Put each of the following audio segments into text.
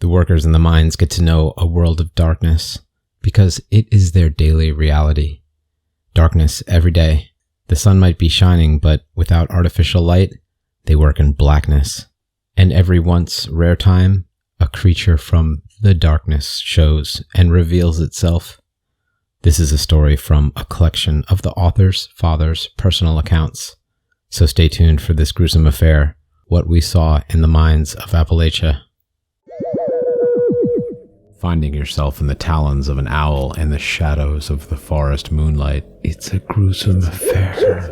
The workers in the mines get to know a world of darkness because it is their daily reality. Darkness every day. The sun might be shining, but without artificial light, they work in blackness. And every once rare time, a creature from the darkness shows and reveals itself. This is a story from a collection of the author's father's personal accounts. So stay tuned for this gruesome affair, what we saw in the Mines of Appalachia. Finding yourself in the talons of an owl and the shadows of the forest moonlight, it's a gruesome affair.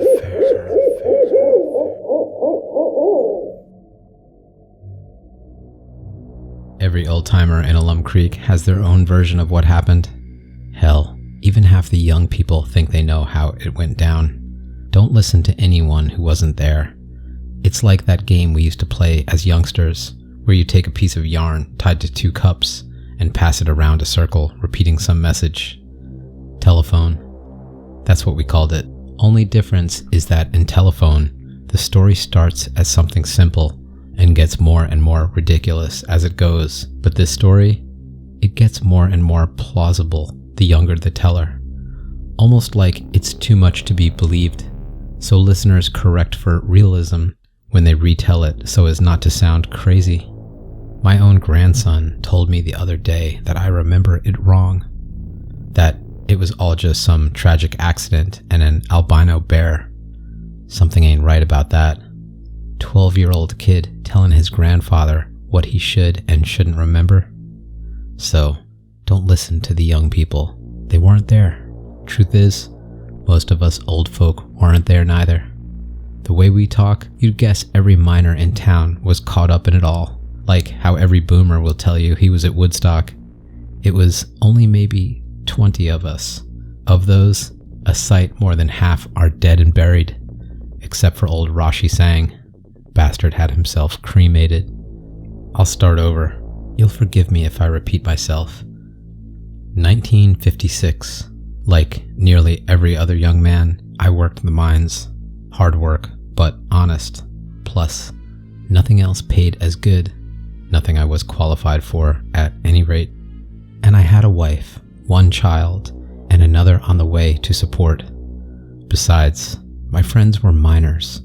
Every old-timer in Alum Creek has their own version of what happened. Hell, even half the young people think they know how it went down. Don't listen to anyone who wasn't there. It's like that game we used to play as youngsters, where you take a piece of yarn tied to 2 cups and pass it around a circle, repeating some message. Telephone. That's what we called it. Only difference is that in telephone, the story starts as something simple and gets more and more ridiculous as it goes. But this story, it gets more and more plausible the younger the teller. Almost like it's too much to be believed. So listeners correct for realism when they retell it so as not to sound crazy. My own grandson told me the other day that I remember it wrong. That it was all just some tragic accident and an albino bear. Something ain't right about that. 12-year-old kid telling his grandfather what he should and shouldn't remember. So, don't listen to the young people. They weren't there. Truth is, most of us old folk weren't there neither. The way we talk, you'd guess every miner in town was caught up in it all. Like how every boomer will tell you he was at Woodstock. It was only maybe 20 of us. Of those, a sight more than half are dead and buried. Except for old Rashi Sang. Bastard had himself cremated. I'll start over. You'll forgive me if I repeat myself. 1956. Like nearly every other young man, I worked the mines. Hard work, but honest. Plus, nothing else paid as good. Nothing I was qualified for at any rate. And I had a wife, 1 child, and another on the way to support. Besides, my friends were miners.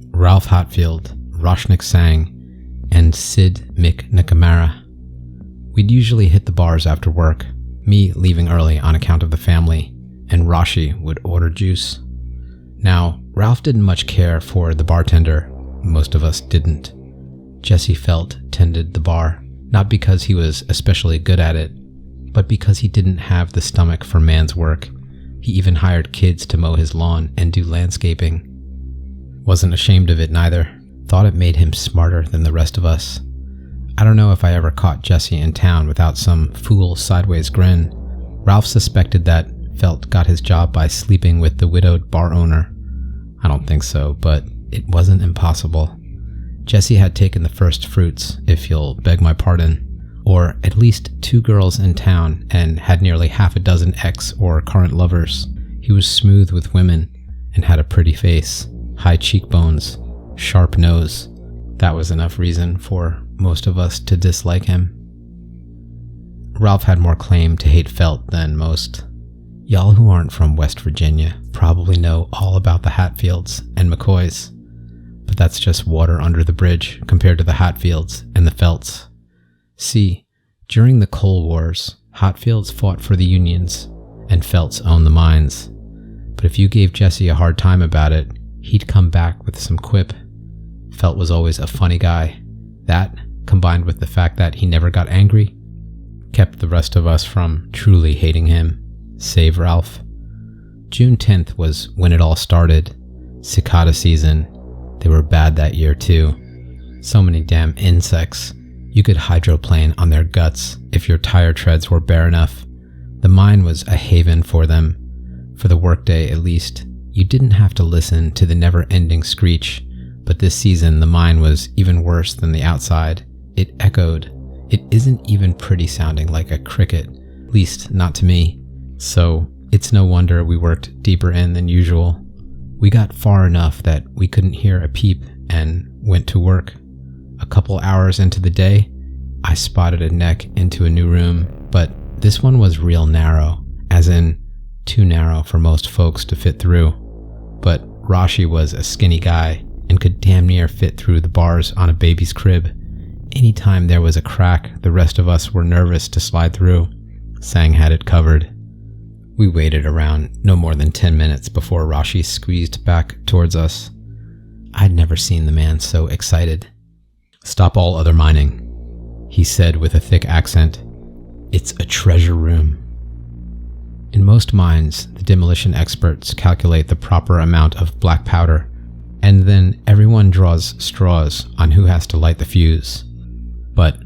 Ralph Hatfield, Roshnik Sang, and Sid McNamara. We'd usually hit the bars after work, me leaving early on account of the family, and Rashi would order juice. Now, Ralph didn't much care for the bartender. Most of us didn't. Jesse Felt tended the bar, not because he was especially good at it, but because he didn't have the stomach for man's work. He even hired kids to mow his lawn and do landscaping. Wasn't ashamed of it neither. Thought it made him smarter than the rest of us. I don't know if I ever caught Jesse in town without some fool sideways grin. Ralph suspected that Felt got his job by sleeping with the widowed bar owner. I don't think so, but it wasn't impossible. Jesse had taken the first fruits, if you'll beg my pardon, or at least 2 girls in town and had nearly half a dozen ex or current lovers. He was smooth with women and had a pretty face, high cheekbones, sharp nose. That was enough reason for most of us to dislike him. Ralph had more claim to hate Felt than most. Y'all who aren't from West Virginia probably know all about the Hatfields and McCoys. But that's just water under the bridge compared to the Hatfields and the Felts. See, during the Coal Wars, Hatfields fought for the unions, and Felts owned the mines. But if you gave Jesse a hard time about it, he'd come back with some quip. Felt was always a funny guy. That, combined with the fact that he never got angry, kept the rest of us from truly hating him, save Ralph. June 10th was when it all started. Cicada season. They were bad that year too. So many damn insects. You could hydroplane on their guts if your tire treads were bare enough. The mine was a haven for them. For the workday at least, you didn't have to listen to the never-ending screech. But this season the mine was even worse than the outside. It echoed. It isn't even pretty sounding like a cricket, at least not to me. So it's no wonder we worked deeper in than usual. We got far enough that we couldn't hear a peep and went to work. A couple hours into the day, I spotted a neck into a new room, but this one was real narrow, as in too narrow for most folks to fit through. But Rashi was a skinny guy and could damn near fit through the bars on a baby's crib. Anytime there was a crack, the rest of us were nervous to slide through. Sang had it covered. We waited around no more than 10 minutes before Rashi squeezed back towards us. I'd never seen the man so excited. "Stop all other mining," he said with a thick accent. "It's a treasure room." In most mines, the demolition experts calculate the proper amount of black powder, and then everyone draws straws on who has to light the fuse. But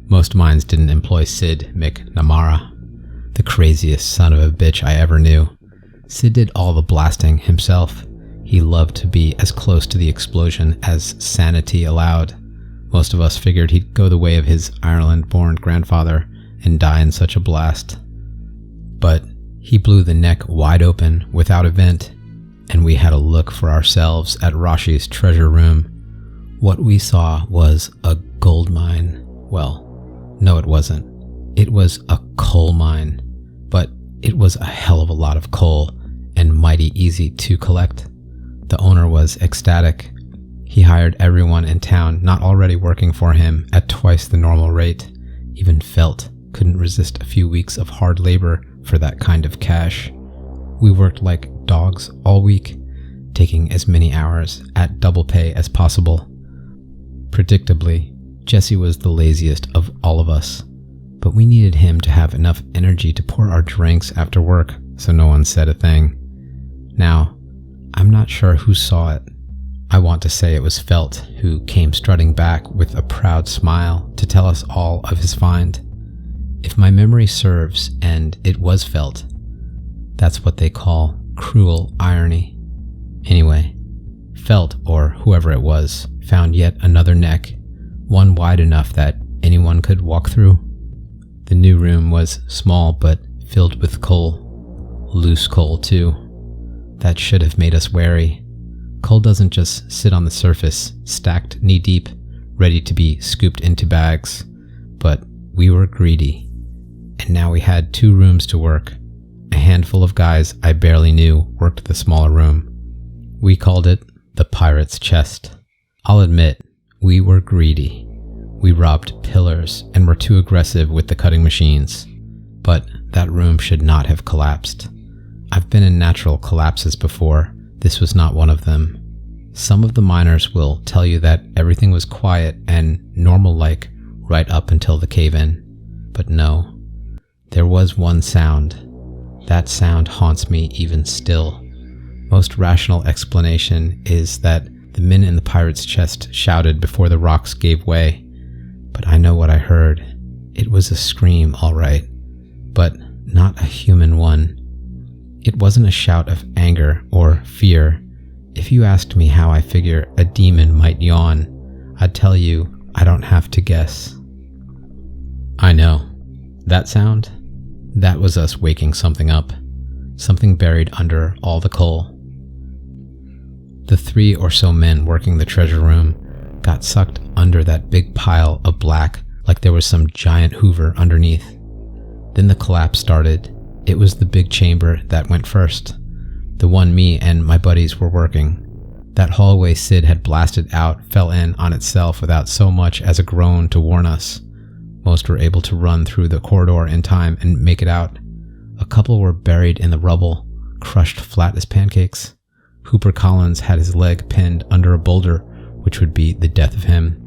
most mines didn't employ Sid McNamara, the craziest son of a bitch I ever knew. Sid did all the blasting himself. He loved to be as close to the explosion as sanity allowed. Most of us figured he'd go the way of his Ireland-born grandfather and die in such a blast. But he blew the neck wide open without a vent, and we had a look for ourselves at Rashi's treasure room. What we saw was a gold mine. Well, no it wasn't. It was a coal mine, but it was a hell of a lot of coal and mighty easy to collect. The owner was ecstatic. He hired everyone in town not already working for him at twice the normal rate. Even Felt couldn't resist a few weeks of hard labor for that kind of cash. We worked like dogs all week, taking as many hours at double pay as possible. Predictably, Jesse was the laziest of all of us, but we needed him to have enough energy to pour our drinks after work, so no one said a thing. Now, I'm not sure who saw it. I want to say it was Felt, who came strutting back with a proud smile to tell us all of his find. If my memory serves, and it was Felt, that's what they call cruel irony. Anyway, Felt, or whoever it was, found yet another neck, one wide enough that anyone could walk through. The new room was small but filled with coal. Loose coal, too. That should have made us wary. Coal doesn't just sit on the surface, stacked knee-deep, ready to be scooped into bags. But we were greedy. And now we had 2 rooms to work. A handful of guys I barely knew worked the smaller room. We called it the Pirate's Chest. I'll admit, we were greedy. We robbed pillars and were too aggressive with the cutting machines. But that room should not have collapsed. I've been in natural collapses before. This was not one of them. Some of the miners will tell you that everything was quiet and normal-like right up until the cave-in. But no, there was one sound. That sound haunts me even still. Most rational explanation is that the men in the Pirate's Chest shouted before the rocks gave way. But I know what I heard. It was a scream, all right, but not a human one. It wasn't a shout of anger or fear. If you asked me how I figure a demon might yawn, I'd tell you I don't have to guess. I know. That sound? That was us waking something up. Something buried under all the coal. The 3 or so men working the treasure room got sucked under that big pile of black like there was some giant hoover underneath. Then the collapse started. It was the big chamber that went first, the one me and my buddies were working. That hallway Sid had blasted out fell in on itself without so much as a groan to warn us. Most were able to run through the corridor in time and make it out. A couple were buried in the rubble, crushed flat as pancakes. Hooper Collins had his leg pinned under a boulder, which would be the death of him.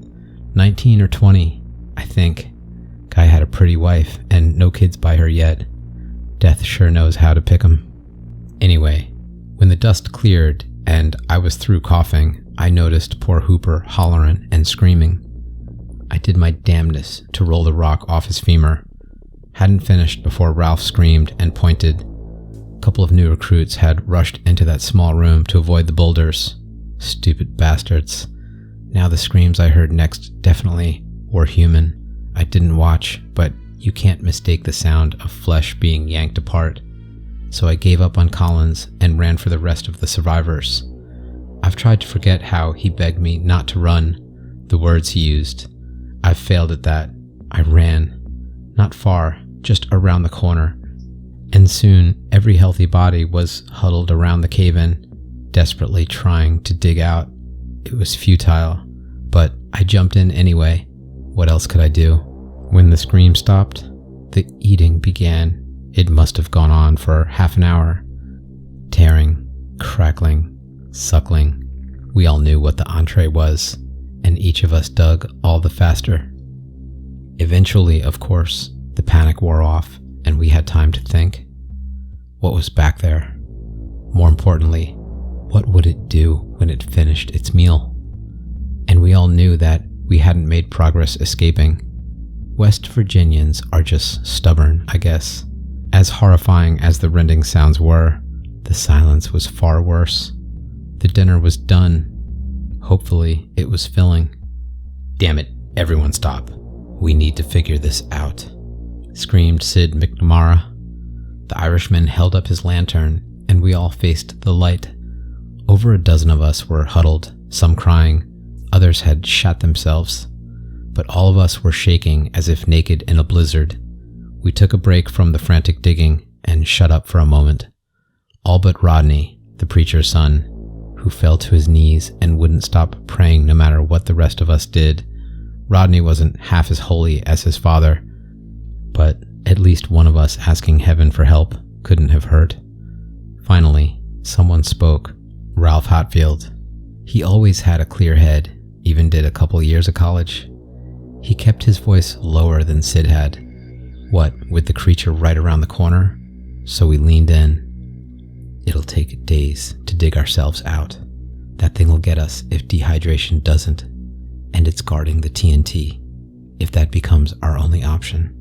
19 or 20, I think. Guy had a pretty wife and no kids by her yet. Death sure knows how to pick 'em. Anyway, when the dust cleared and I was through coughing, I noticed poor Hooper hollering and screaming. I did my damnedest to roll the rock off his femur. Hadn't finished before Ralph screamed and pointed. A couple of new recruits had rushed into that small room to avoid the boulders. Stupid bastards. Now the screams I heard next definitely were human. I didn't watch, but you can't mistake the sound of flesh being yanked apart. So I gave up on Collins and ran for the rest of the survivors. I've tried to forget how he begged me not to run, the words he used. I've failed at that. I ran, not far, just around the corner, and soon every healthy body was huddled around the cave-in, desperately trying to dig out. It was futile, but I jumped in anyway. What else could I do? When the scream stopped, the eating began. It must have gone on for half an hour. Tearing, crackling, suckling. We all knew what the entree was, and each of us dug all the faster. Eventually, of course, the panic wore off, and we had time to think. What was back there? More importantly, what would it do when it finished its meal? And we all knew that we hadn't made progress escaping. West Virginians are just stubborn, I guess. As horrifying as the rending sounds were, the silence was far worse. The dinner was done. Hopefully, it was filling. "Damn it, everyone stop. We need to figure this out," screamed Sid McNamara. The Irishman held up his lantern, and we all faced the light. Over a dozen of us were huddled, some crying, others had shot themselves, but all of us were shaking as if naked in a blizzard. We took a break from the frantic digging and shut up for a moment. All but Rodney, the preacher's son, who fell to his knees and wouldn't stop praying no matter what the rest of us did. Rodney wasn't half as holy as his father, but at least one of us asking heaven for help couldn't have hurt. Finally, someone spoke. Ralph Hatfield. He always had a clear head, even did a couple years of college. He kept his voice lower than Sid had. What, with the creature right around the corner? So we leaned in. "It'll take days to dig ourselves out. That thing will get us if dehydration doesn't. And it's guarding the TNT, if that becomes our only option.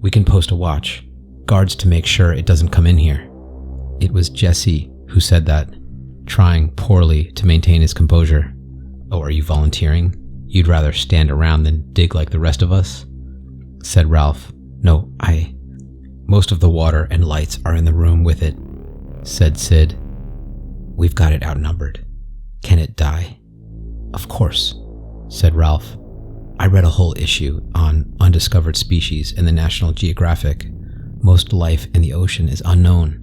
We can post a watch, guards to make sure it doesn't come in here." It was Jesse who said that, trying poorly to maintain his composure. "Oh, are you volunteering? You'd rather stand around than dig like the rest of us?" said Ralph. "No, Most of the water and lights are in the room with it," said Sid. "We've got it outnumbered. Can it die?" "Of course," said Ralph. "I read a whole issue on undiscovered species in the National Geographic. Most life in the ocean is unknown,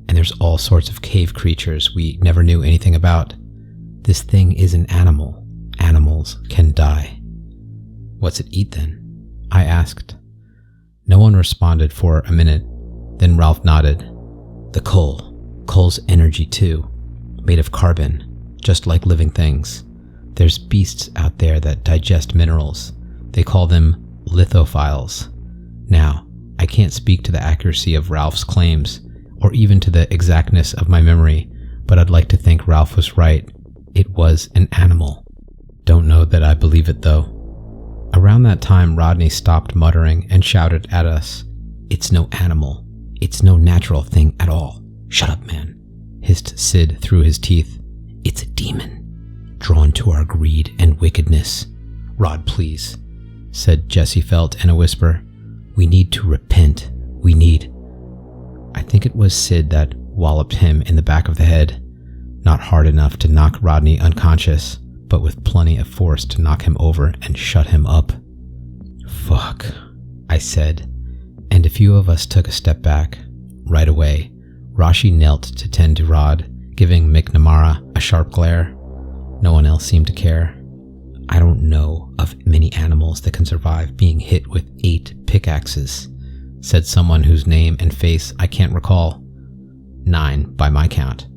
and there's all sorts of cave creatures we never knew anything about. This thing is an animal. Animals can die." "What's it eat then?" I asked. No one responded for a minute. Then Ralph nodded. "The coal. Coal's energy too. Made of carbon, just like living things. There's beasts out there that digest minerals. They call them lithophiles. Now, I can't speak to the accuracy of Ralph's claims, or even to the exactness of my memory, but I'd like to think Ralph was right. It was an animal. Don't know that I believe it though." Around that time, Rodney stopped muttering and shouted at us. "It's no animal. It's no natural thing at all. Shut up, man," hissed Sid through his teeth. "It's a demon, drawn to our greed and wickedness." "Rod, please," said Jesse Felt in a whisper. "We need to repent. We need—" I think it was Sid that walloped him in the back of the head. Not hard enough to knock Rodney unconscious, but with plenty of force to knock him over and shut him up. "Fuck," I said, and a few of us took a step back. Right away, Rashi knelt to tend to Rod, giving McNamara a sharp glare. No one else seemed to care. I don't know of many animals that can survive being hit with 8 pickaxes, said someone whose name and face I can't recall. 9 by my count.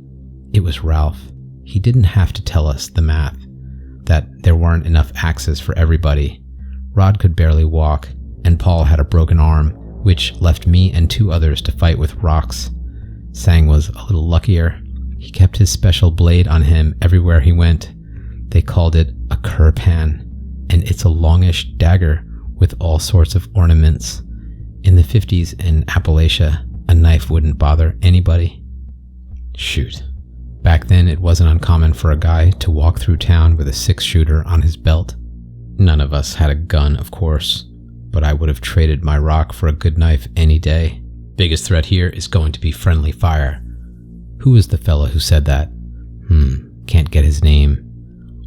It was Ralph. He didn't have to tell us the math, that there weren't enough axes for everybody. Rod could barely walk, and Paul had a broken arm, which left me and 2 others to fight with rocks. Sang was a little luckier. He kept his special blade on him everywhere he went. They called it a curpan, and it's a longish dagger with all sorts of ornaments. In the 50s in Appalachia, a knife wouldn't bother anybody. Shoot. Back then, it wasn't uncommon for a guy to walk through town with a 6-shooter on his belt. None of us had a gun, of course, but I would have traded my rock for a good knife any day. Biggest threat here is going to be friendly fire. Who was the fellow who said that? Can't get his name.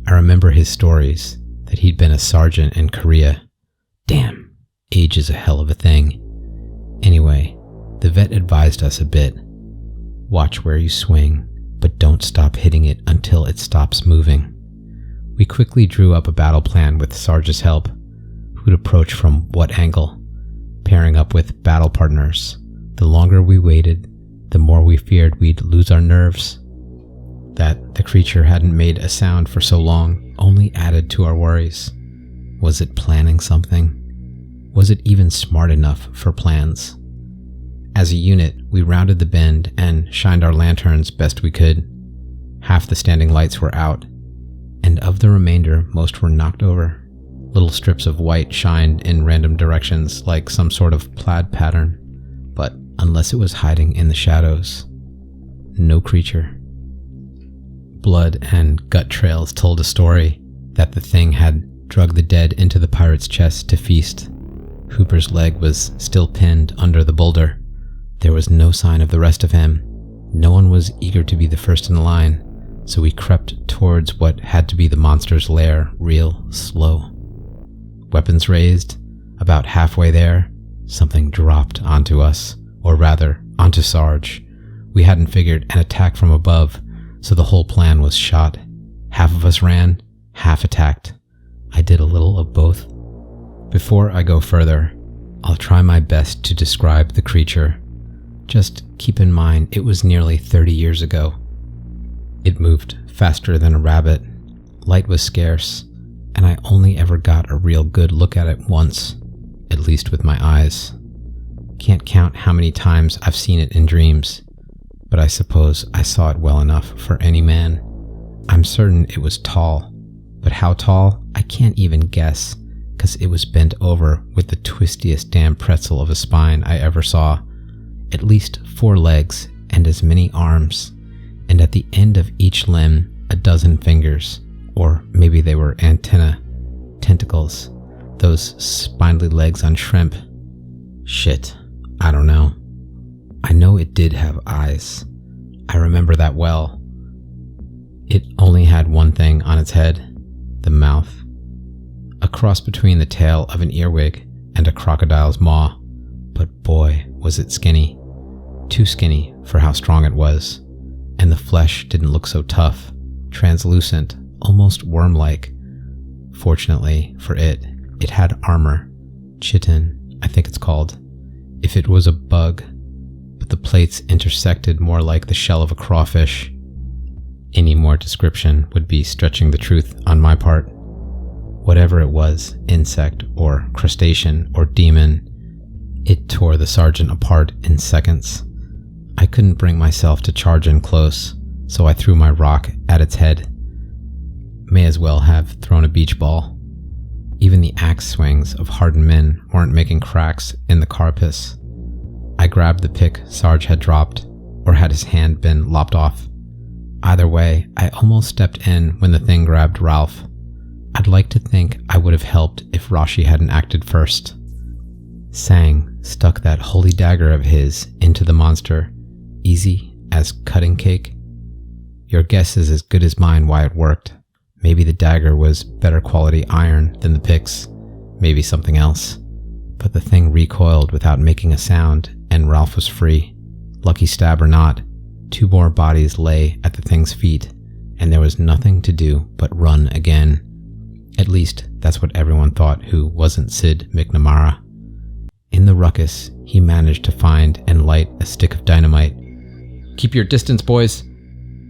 I remember his stories, that he'd been a sergeant in Korea. Damn, age is a hell of a thing. Anyway, the vet advised us a bit. Watch where you swing, but don't stop hitting it until it stops moving. We quickly drew up a battle plan with Sarge's help, who'd approach from what angle, pairing up with battle partners. The longer we waited, the more we feared we'd lose our nerves. That the creature hadn't made a sound for so long only added to our worries. Was it planning something? Was it even smart enough for plans? As a unit, we rounded the bend and shined our lanterns best we could. Half the standing lights were out, and of the remainder, most were knocked over. Little strips of white shined in random directions like some sort of plaid pattern, but unless it was hiding in the shadows, no creature. Blood and gut trails told a story that the thing had drugged the dead into the pirate's chest to feast. Hooper's leg was still pinned under the boulder. There was no sign of the rest of him. No one was eager to be the first in line, so we crept towards what had to be the monster's lair real slow. Weapons raised, about halfway there, something dropped onto us, or rather, onto Sarge. We hadn't figured an attack from above, so the whole plan was shot. Half of us ran, half attacked. I did a little of both. Before I go further, I'll try my best to describe the creature. Just keep in mind it was nearly 30 years ago. It moved faster than a rabbit. Light was scarce, and I only ever got a real good look at it once, at least with my eyes. Can't count how many times I've seen it in dreams, but I suppose I saw it well enough for any man. I'm certain it was tall, but how tall, I can't even guess, because it was bent over with the twistiest damn pretzel of a spine I ever saw. At least 4 legs and as many arms, and at the end of each limb, a dozen fingers, or maybe they were tentacles, those spindly legs on shrimp. Shit, I don't know. I know it did have eyes. I remember that well. It only had one thing on its head, the mouth. A cross between the tail of an earwig and a crocodile's maw, but boy, was it skinny. Too skinny for how strong it was, and the flesh didn't look so tough, translucent, almost worm-like. Fortunately for it, it had armor, chitin, I think it's called, if it was a bug, but the plates intersected more like the shell of a crawfish. Any more description would be stretching the truth on my part. Whatever it was, insect or crustacean or demon, it tore the sergeant apart in seconds. I couldn't bring myself to charge in close, so I threw my rock at its head. May as well have thrown a beach ball. Even the axe swings of hardened men weren't making cracks in the carapace. I grabbed the pick Sarge had dropped, or had his hand been lopped off. Either way, I almost stepped in when the thing grabbed Ralph. I'd like to think I would have helped if Rashi hadn't acted first. Sang stuck that holy dagger of his into the monster, easy as cutting cake. Your guess is as good as mine why it worked. Maybe the dagger was better quality iron than the picks, maybe something else. But the thing recoiled without making a sound, and Ralph was free. Lucky stab or not, 2 more bodies lay at the thing's feet, and there was nothing to do but run again. At least, that's what everyone thought who wasn't Sid McNamara. In the ruckus, he managed to find and light a stick of dynamite. "Keep your distance, boys,"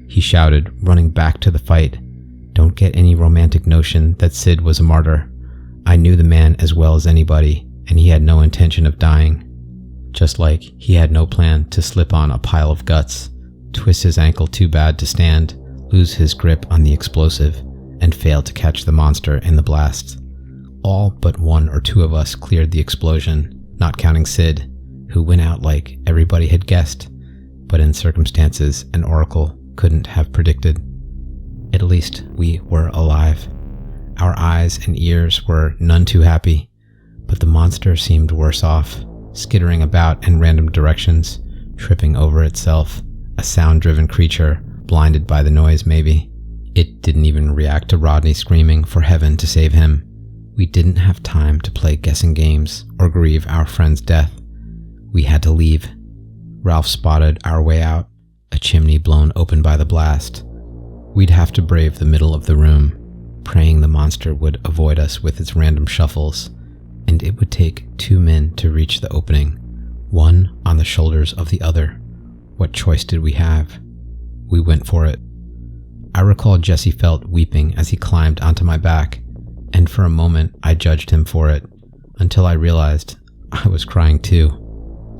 he shouted, running back to the fight. Don't get any romantic notion that Sid was a martyr. I knew the man as well as anybody, and he had no intention of dying. Just like he had no plan to slip on a pile of guts, twist his ankle too bad to stand, lose his grip on the explosive, and fail to catch the monster in the blast. All but 1 or 2 of us cleared the explosion, not counting Sid, who went out like everybody had guessed, but in circumstances an oracle couldn't have predicted. At least we were alive. Our eyes and ears were none too happy, but the monster seemed worse off, skittering about in random directions, tripping over itself, a sound-driven creature, blinded by the noise maybe. It didn't even react to Rodney screaming for heaven to save him. We didn't have time to play guessing games or grieve our friend's death. We had to leave. Ralph spotted our way out, a chimney blown open by the blast. We'd have to brave the middle of the room, praying the monster would avoid us with its random shuffles, and it would take 2 men to reach the opening, one on the shoulders of the other. What choice did we have? We went for it. I recall Jesse Felt weeping as he climbed onto my back, and for a moment I judged him for it, until I realized I was crying too.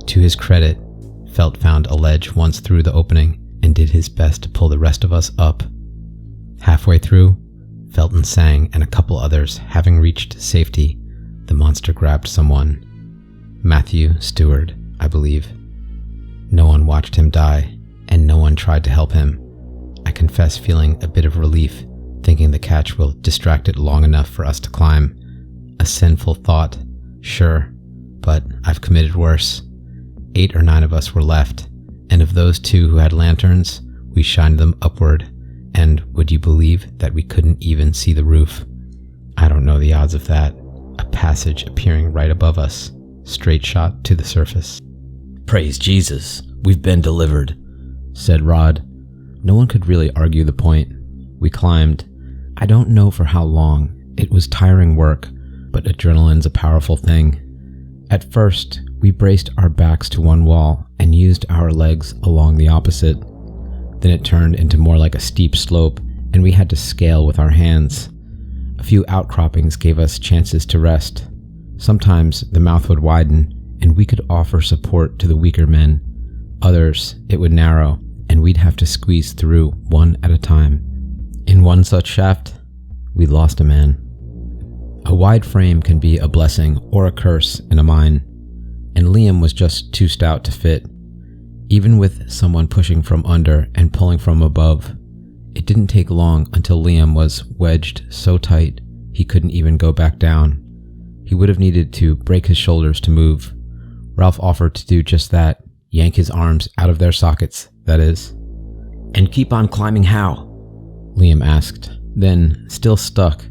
To his credit, Felt found a ledge once through the opening and did his best to pull the rest of us up. Halfway through, Felton sang, and a couple others having reached safety, the monster grabbed someone. Matthew Stewart, I believe. No one watched him die, and no one tried to help him. I confess feeling a bit of relief, thinking the catch will distract it long enough for us to climb. A sinful thought, sure, but I've committed worse. 8 or 9 of us were left, and of those 2 who had lanterns, we shined them upward, and would you believe that we couldn't even see the roof? I don't know the odds of that. A passage appearing right above us, straight shot to the surface. "Praise Jesus, we've been delivered," said Rod. No one could really argue the point. We climbed. I don't know for how long. It was tiring work, but adrenaline's a powerful thing. At first, we braced our backs to one wall and used our legs along the opposite. Then it turned into more like a steep slope, and we had to scale with our hands. A few outcroppings gave us chances to rest. Sometimes the mouth would widen, and we could offer support to the weaker men. Others, it would narrow, and we'd have to squeeze through one at a time. In one such shaft, we lost a man. A wide frame can be a blessing or a curse in a mine, and Liam was just too stout to fit. Even with someone pushing from under and pulling from above, it didn't take long until Liam was wedged so tight he couldn't even go back down. He would have needed to break his shoulders to move. Ralph offered to do just that, yank his arms out of their sockets, that is. "And keep on climbing how?" Liam asked. Then, still stuck,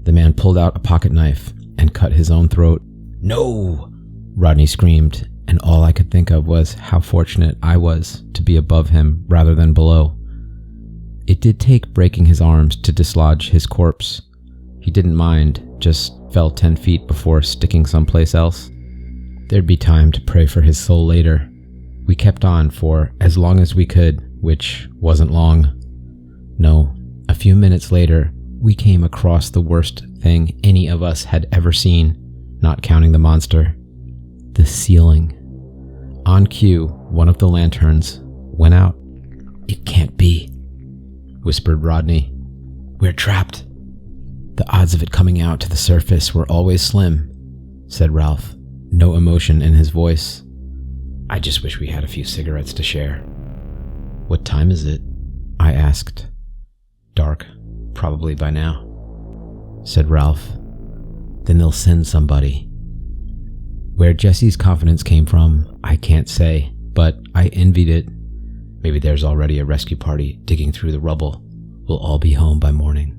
the man pulled out a pocket knife and cut his own throat. "No!" Rodney screamed, and all I could think of was how fortunate I was to be above him rather than below. It did take breaking his arms to dislodge his corpse. He didn't mind, just fell 10 feet before sticking someplace else. There'd be time to pray for his soul later. We kept on for as long as we could, which wasn't long. No, a few minutes later, we came across the worst thing any of us had ever seen, not counting the monster. The ceiling. On cue, one of the lanterns went out. "It can't be," whispered Rodney. "We're trapped." "The odds of it coming out to the surface were always slim," said Ralph, no emotion in his voice. "I just wish we had a few cigarettes to share." "What time is it?" I asked. "Dark, probably by now," said Ralph. "Then they'll send somebody." Where Jesse's confidence came from, I can't say, but I envied it. Maybe there's already a rescue party digging through the rubble. We'll all be home by morning.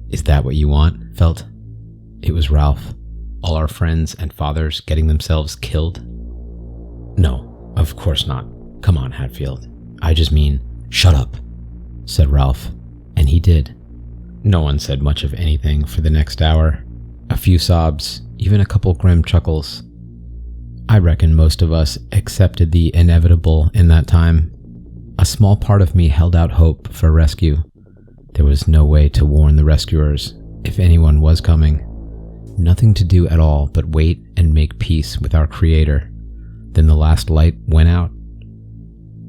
"Is that what you want?" Felt. It was Ralph. All our friends and fathers getting themselves killed? "No, of course not. Come on, Hatfield. I just mean, shut up," said Ralph, and he did. No one said much of anything for the next hour. A few sobs, even a couple grim chuckles. I reckon most of us accepted the inevitable in that time. A small part of me held out hope for rescue. There was no way to warn the rescuers, if anyone was coming. Nothing to do at all but wait and make peace with our Creator. Then the last light went out.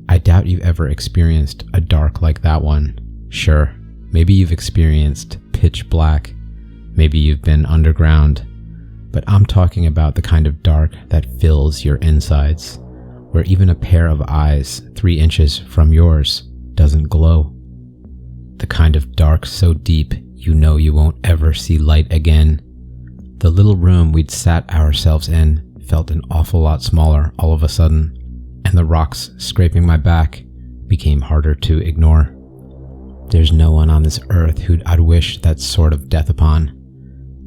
I doubt you've ever experienced a dark like that one. Sure, maybe you've experienced pitch black. Maybe you've been underground. But I'm talking about the kind of dark that fills your insides, where even a pair of eyes 3 inches from yours doesn't glow. The kind of dark so deep you know you won't ever see light again. The little room we'd sat ourselves in felt an awful lot smaller all of a sudden, and the rocks scraping my back became harder to ignore. There's no one on this earth who I'd wish that sort of death upon.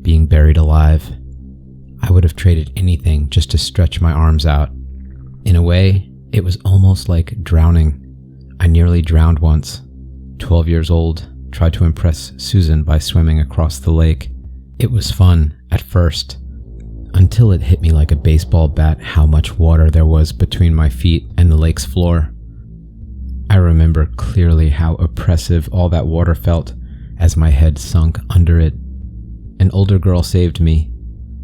being buried alive. I would have traded anything just to stretch my arms out. In a way, it was almost like drowning. I nearly drowned once. 12 years old, tried to impress Susan by swimming across the lake. It was fun at first, until it hit me like a baseball bat how much water there was between my feet and the lake's floor. I remember clearly how oppressive all that water felt as my head sunk under it. An older girl saved me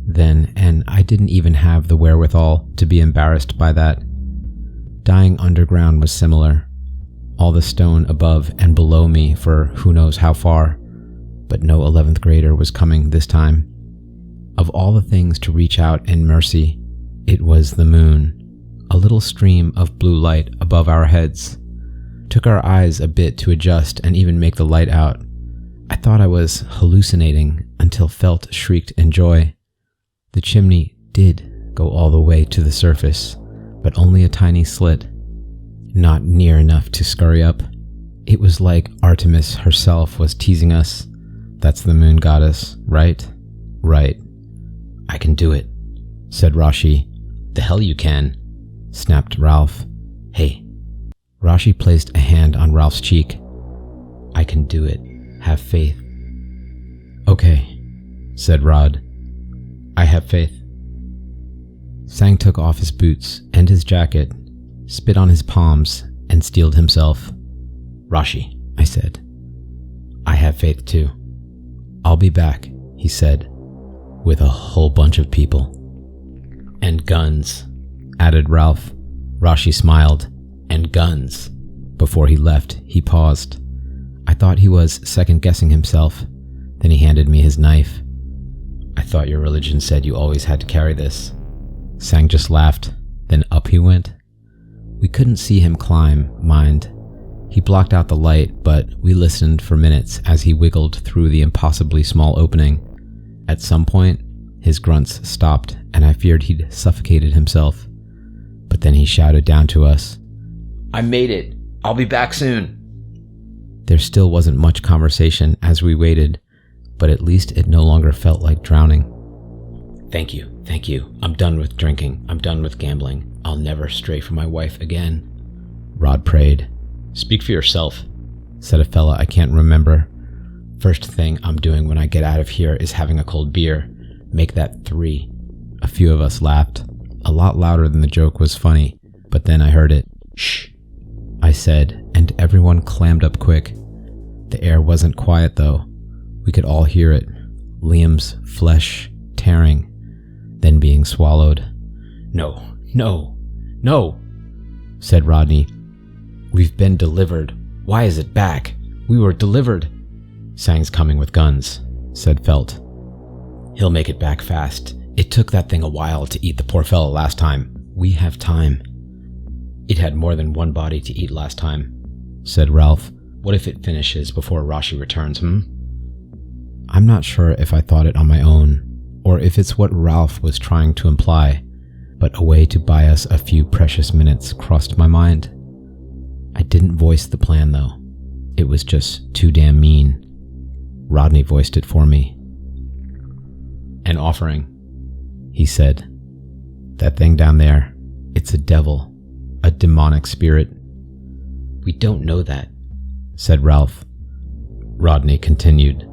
then, and I didn't even have the wherewithal to be embarrassed by that. Dying underground was similar. All the stone above and below me for who knows how far, but no 11th grader was coming this time. Of all the things to reach out in mercy, it was the moon, a little stream of blue light above our heads. Took our eyes a bit to adjust and even make the light out. I thought I was hallucinating until Felt shrieked in joy. The chimney did go all the way to the surface, but only a tiny slit. Not near enough to scurry up. It was like Artemis herself was teasing us. That's the moon goddess, right? Right. I can do it, said Rashi. The hell you can, snapped Ralph. Hey. Rashi placed a hand on Ralph's cheek. I can do it. Have faith. Okay, said Rod. I have faith. Sang took off his boots and his jacket, spit on his palms, and steeled himself. Rashi, I said. I have faith too. I'll be back, he said, with a whole bunch of people. And guns, added Ralph. Rashi smiled. And guns. Before he left, he paused. I thought he was second-guessing himself. Then he handed me his knife. I thought your religion said you always had to carry this. Sang just laughed. Then up he went. We couldn't see him climb, mind. He blocked out the light, but we listened for minutes as he wiggled through the impossibly small opening. At some point, his grunts stopped, and I feared he'd suffocated himself. But then he shouted down to us. I made it. I'll be back soon. There still wasn't much conversation as we waited, but at least it no longer felt like drowning. Thank you. I'm done with drinking. I'm done with gambling. I'll never stray from my wife again. Rod prayed. Speak for yourself, said a fella I can't remember. First thing I'm doing when I get out of here is having a cold beer. Make that 3. A few of us laughed, a lot louder than the joke was funny, but then I heard it. Shh, I said, and everyone clammed up quick. The air wasn't quiet though. We could all hear it. Liam's flesh tearing, then being swallowed. No, said Rodney. We've been delivered. Why is it back? We were delivered. Sang's coming with guns, said Felt. He'll make it back fast. It took that thing a while to eat the poor fella last time. We have time. It had more than one body to eat last time, said Ralph. What if it finishes before Rashi returns, I'm not sure if I thought it on my own, or if it's what Ralph was trying to imply, but a way to buy us a few precious minutes crossed my mind. I didn't voice the plan though. It was just too damn mean. Rodney voiced it for me. An offering, he said. That thing down there, it's a devil, a demonic spirit. We don't know that, said Ralph. Rodney continued.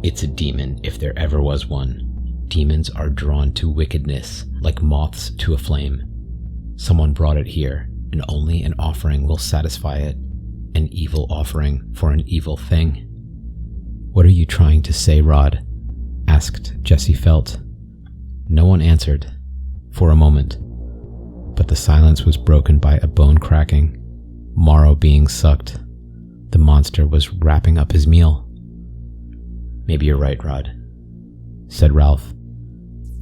It's a demon if there ever was one. Demons are drawn to wickedness, like moths to a flame. Someone brought it here, and only an offering will satisfy it. An evil offering for an evil thing. What are you trying to say, Rod? Asked Jesse Felt. No one answered, for a moment. But the silence was broken by a bone cracking, marrow being sucked. The monster was wrapping up his meal. Maybe you're right, Rod, said Ralph.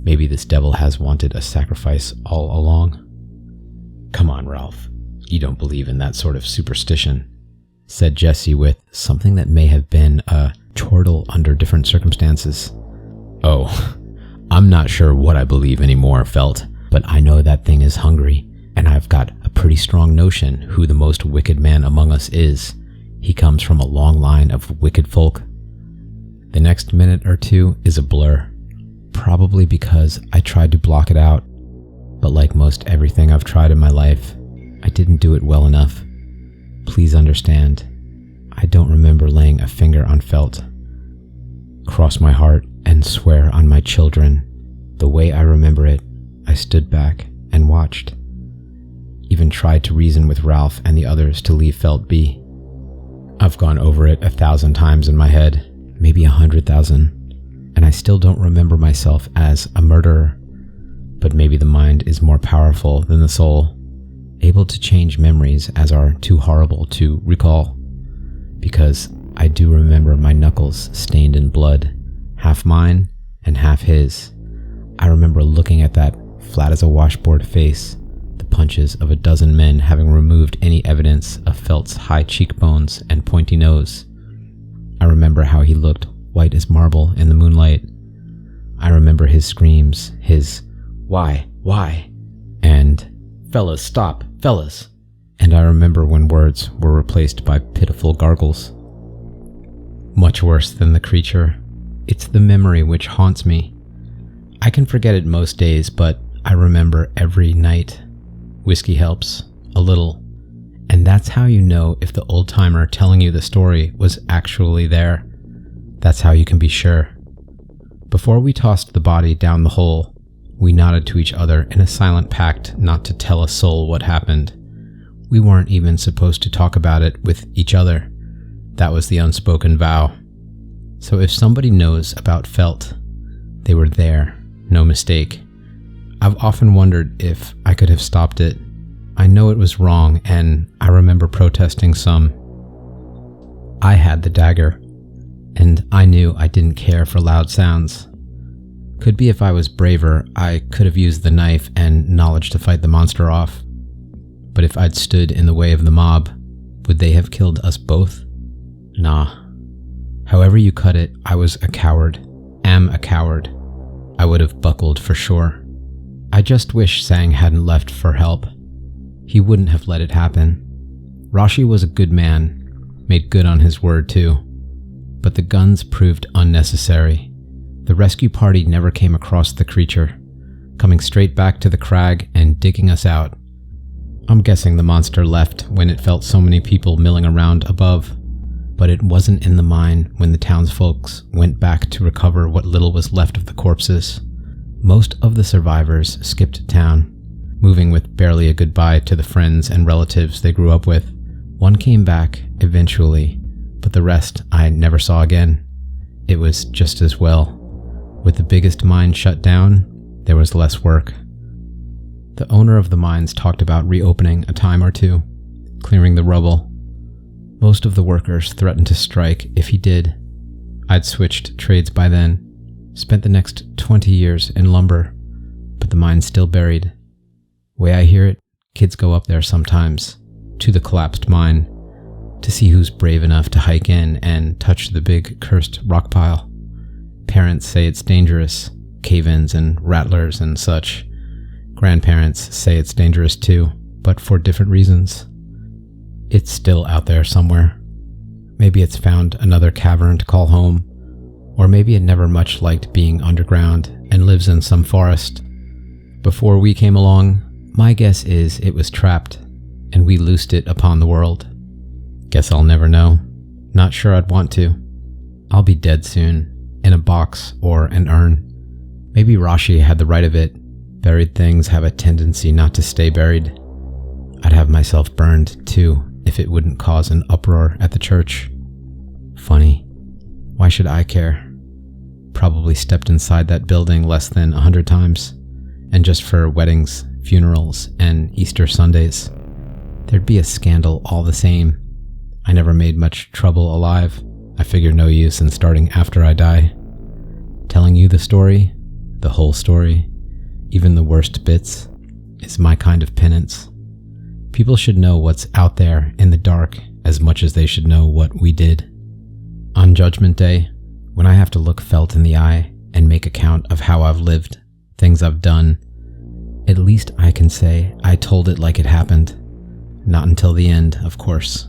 Maybe this devil has wanted a sacrifice all along. Come on, Ralph. You don't believe in that sort of superstition, said Jesse with something that may have been a chortle under different circumstances. Oh, I'm not sure what I believe anymore, Felt, but I know that thing is hungry, and I've got a pretty strong notion who the most wicked man among us is. He comes from a long line of wicked folk. The next minute or two is a blur. Probably because I tried to block it out, but like most everything I've tried in my life, I didn't do it well enough. Please understand, I don't remember laying a finger on felt, cross my heart, and swear on my children. The way I remember it, I stood back and watched. Even tried to reason with Ralph and the others to leave felt be. I've gone over it 1,000 times in my head, maybe 100,000, and I still don't remember myself as a murderer. But maybe the mind is more powerful than the soul, able to change memories as are too horrible to recall. Because I do remember my knuckles stained in blood, half mine and half his. I remember looking at that flat as a washboard face, the punches of 12 men having removed any evidence of Felt's high cheekbones and pointy nose. I remember how he looked white as marble in the moonlight. I remember his screams, his why, and fellas, stop, fellas. And I remember when words were replaced by pitiful gargles. Much worse than the creature, it's the memory which haunts me. I can forget it most days, but I remember every night. Whiskey helps, a little. And that's how you know if the old-timer telling you the story was actually there. That's how you can be sure. Before we tossed the body down the hole, we nodded to each other in a silent pact not to tell a soul what happened. We weren't even supposed to talk about it with each other. That was the unspoken vow. So if somebody knows about Felt, they were there, no mistake. I've often wondered if I could have stopped it. I know it was wrong, and I remember protesting some. I had the dagger, and I knew I didn't care for loud sounds. Could be if I was braver, I could have used the knife and knowledge to fight the monster off. But if I'd stood in the way of the mob, would they have killed us both? Nah. However you cut it, I was a coward. Am a coward. I would have buckled for sure. I just wish Sang hadn't left for help. He wouldn't have let it happen. Rashi was a good man, made good on his word too. But the guns proved unnecessary. The rescue party never came across the creature, coming straight back to the crag and digging us out. I'm guessing the monster left when it felt so many people milling around above, but it wasn't in the mine when the townsfolks went back to recover what little was left of the corpses. Most of the survivors skipped town, moving with barely a goodbye to the friends and relatives they grew up with. One came back eventually, but the rest I never saw again. It was just as well. With the biggest mine shut down, there was less work. The owner of the mines talked about reopening a time or two, clearing the rubble. Most of the workers threatened to strike if he did. I'd switched trades by then, spent the next 20 years in lumber, but the mine's still buried. Way I hear it, kids go up there sometimes, to the collapsed mine, to see who's brave enough to hike in and touch the big cursed rock pile. Parents say it's dangerous, cave-ins and rattlers and such. Grandparents say it's dangerous too, but for different reasons. It's still out there somewhere. Maybe it's found another cavern to call home, or maybe it never much liked being underground and lives in some forest. Before we came along, my guess is it was trapped, and we loosed it upon the world. Guess I'll never know. Not sure I'd want to. I'll be dead soon, in a box or an urn. Maybe Rashi had the right of it. Buried things have a tendency not to stay buried. I'd have myself burned, too, if it wouldn't cause an uproar at the church. Funny. Why should I care? Probably stepped inside that building less than 100 times, and just for weddings, funerals, and Easter Sundays. There'd be a scandal all the same. I never made much trouble alive. I figure no use in starting after I die. Telling you the story, the whole story, even the worst bits, is my kind of penance. People should know what's out there in the dark as much as they should know what we did. On Judgment Day, when I have to look Felt in the eye and make account of how I've lived, things I've done, at least I can say I told it like it happened. Not until the end, of course.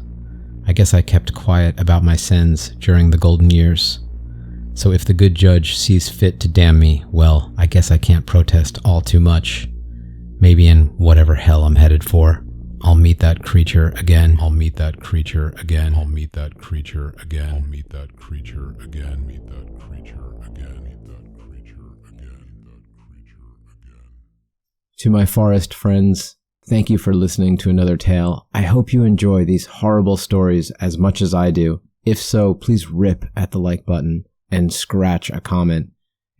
I guess I kept quiet about my sins during the golden years. So if the good judge sees fit to damn me, well, I guess I can't protest all too much. Maybe in whatever hell I'm headed for, I'll meet that creature again. I'll meet that creature again. I'll meet that creature again. I'll meet that creature again. Meet that creature again. Meet that creature again. To my forest friends, thank you for listening to another tale. I hope you enjoy these horrible stories as much as I do. If so, please rip at the like button and scratch a comment.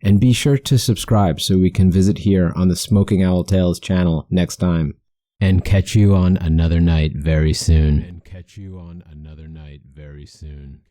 And be sure to subscribe so we can visit here on the Smoking Owl Tales channel next time. And catch you on another night very soon. Catch you on another night very soon.